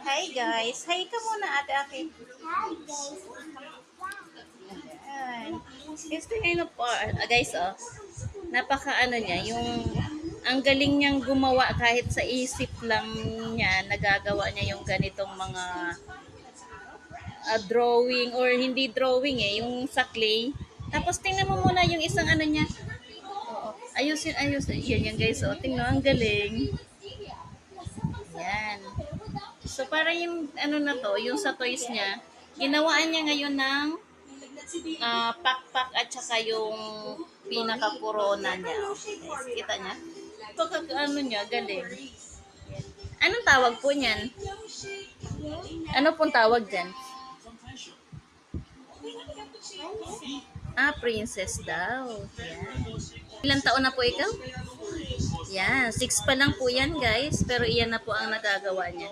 Hi guys. Hi ka muna ate Aki. Hi guys. Ayan. Gusto nyo po, guys, napaka ano niya, yung ang galing niyang gumawa kahit sa isip lang niya, nagagawa niya yung ganitong mga drawing or hindi drawing yung sa clay. Tapos tingnan mo muna yung isang ano niya. Oo. Ayusin. Yan guys, tingnan, ang galing. Yan. So, para yung ano na to, yung sa toys niya, ginawaan niya ngayon ng pakpak at saka yung pinaka-corona niya. Okay, kita niya? Pagka ano niya, galing. Anong tawag po niyan? Ano pong tawag dyan? Princess daw. Yan. Ilang taon na po ikaw? Yan, 6 pa lang po yan guys, pero iyan na po ang nagagawa niya.